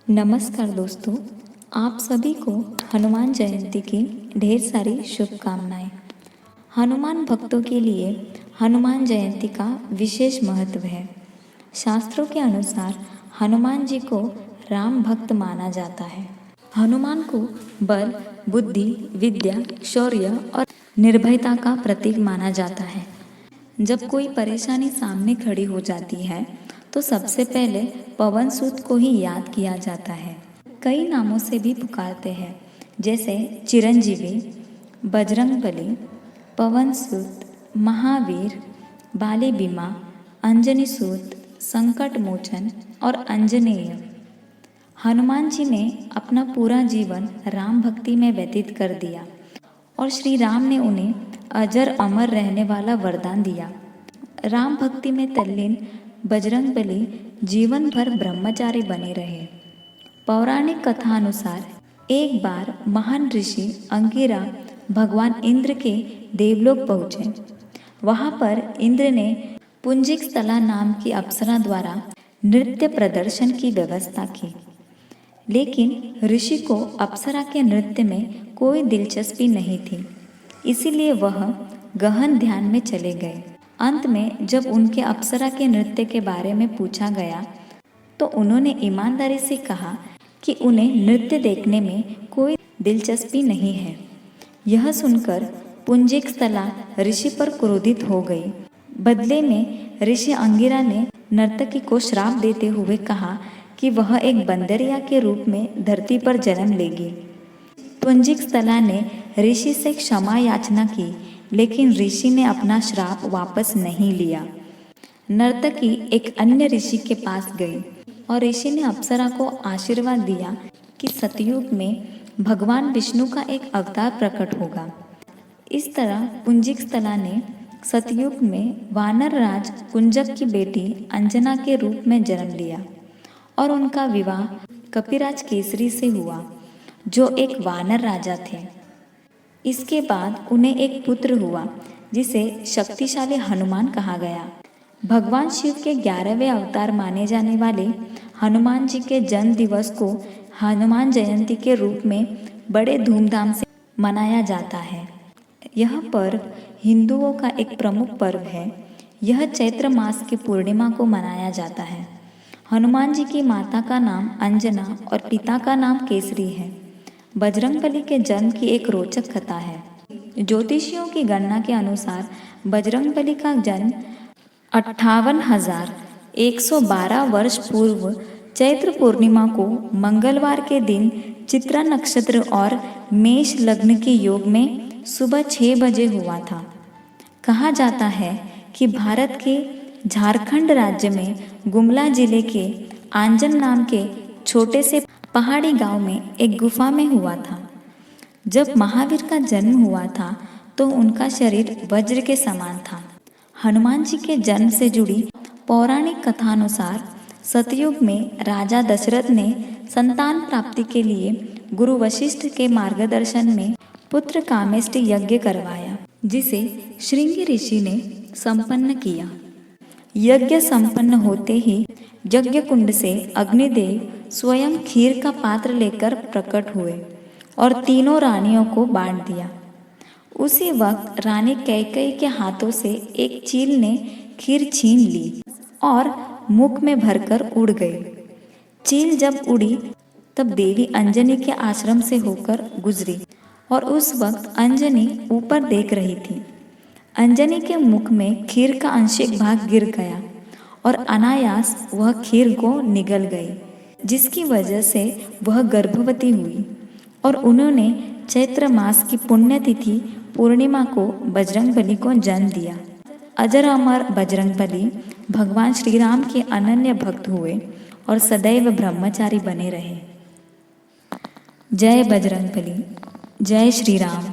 नमस्कार दोस्तों, आप सभी को हनुमान जयंती की ढेर सारी शुभकामनाएं। हनुमान भक्तों के लिए हनुमान जयंती का विशेष महत्व है। शास्त्रों के अनुसार हनुमान जी को राम भक्त माना जाता है। हनुमान को बल, बुद्धि, विद्या, शौर्य और निर्भयता का प्रतीक माना जाता है। जब कोई परेशानी सामने खड़ी हो जाती है तो सबसे पहले पवन सूत को ही याद किया जाता है। कई नामों से भी पुकारते हैं, जैसे चिरंजीवी, बजरंगबली, पवन सूत, महावीर, बाली बीमा, अंजनी सूत, संकट मोचन और अंजनेय। हनुमान जी ने अपना पूरा जीवन राम भक्ति में व्यतीत कर दिया और श्री राम ने उन्हें अजर अमर रहने वाला वरदान दिया। राम भक्ति में तल्लीन बजरंगबली जीवन भर ब्रह्मचारी बने रहे। पौराणिक कथा अनुसार एक बार महान ऋषि अंगिरा भगवान इंद्र के देवलोक पहुँचे। वहाँ पर इंद्र ने पुंजिक स्थला नाम की अप्सरा द्वारा नृत्य प्रदर्शन की व्यवस्था की, लेकिन ऋषि को अप्सरा के नृत्य में कोई दिलचस्पी नहीं थी, इसीलिए वह गहन ध्यान में चले गए। अंत में जब उनके अप्सरा के नृत्य के बारे में पूछा गया तो उन्होंने ईमानदारी से कहा कि उन्हें नृत्य देखने में कोई दिलचस्पी नहीं है। यह सुनकर पुंजिक स्थला ऋषि पर क्रोधित हो गई। बदले में ऋषि अंगिरा ने नर्तकी को श्राप देते हुए कहा कि वह एक बंदरिया के रूप में धरती पर जन्म लेगी। पुंजिक स्थला ने ऋषि से क्षमा याचना की, लेकिन ऋषि ने अपना श्राप वापस नहीं लिया। नर्तकी एक अन्य ऋषि के पास गई और ऋषि ने अप्सरा को आशीर्वाद दिया कि सतयुग में भगवान विष्णु का एक अवतार प्रकट होगा। इस तरह पुंजिक स्थला ने सतयुग में वानर राज कुंजक की बेटी अंजना के रूप में जन्म लिया और उनका विवाह कपिराज केसरी से हुआ, जो एक वानर राजा थे। इसके बाद उन्हें एक पुत्र हुआ जिसे शक्तिशाली हनुमान कहा गया। भगवान शिव के 11वें अवतार माने जाने वाले हनुमान जी के जन्म दिवस को हनुमान जयंती के रूप में बड़े धूमधाम से मनाया जाता है। यह पर्व हिंदुओं का एक प्रमुख पर्व है। यह चैत्र मास की पूर्णिमा को मनाया जाता है। हनुमान जी की माता का नाम अंजना और पिता का नाम केसरी है। बजरंगबली के जन्म की एक रोचक कथा है। ज्योतिषियों की गणना के अनुसार बजरंगबली का जन्म 58,112 वर्ष पूर्व चैत्र पूर्णिमा को मंगलवार के दिन चित्रा नक्षत्र और मेष लग्न के योग में सुबह 6 बजे हुआ था। कहा जाता है कि भारत के झारखंड राज्य में गुमला जिले के आंजन नाम के छोटे से पहाड़ी गांव में एक गुफा में हुआ था। जब महावीर का जन्म हुआ था तो उनका शरीर वज्र के समान था। हनुमान जी के जन्म से जुड़ी पौराणिक कथानुसार सतयुग में राजा दशरथ ने संतान प्राप्ति के लिए गुरु वशिष्ठ के मार्गदर्शन में पुत्र कामेष्टि यज्ञ करवाया, जिसे श्रृंगी ऋषि ने संपन्न किया। यज्ञ संपन्न होते ही यज्ञ कुंड से अग्निदेव स्वयं खीर का पात्र लेकर प्रकट हुए और तीनों रानियों को बांट दिया। उसी वक्त रानी कैकेयी के हाथों से एक चील ने खीर छीन ली और मुख में भरकर उड़ गई। चील जब उड़ी तब देवी अंजनी के आश्रम से होकर गुजरी और उस वक्त अंजनी ऊपर देख रही थी। अंजनी के मुख में खीर का आंशिक भाग गिर गया और अनायास वह खीर को निगल गई, जिसकी वजह से वह गर्भवती हुई और उन्होंने चैत्र मास की पुण्यतिथि पूर्णिमा को बजरंगबली को जन्म दिया। अजर अमर बजरंगबली भगवान श्री राम के अनन्य भक्त हुए और सदैव ब्रह्मचारी बने रहे। जय बजरंगबली, जय श्री राम।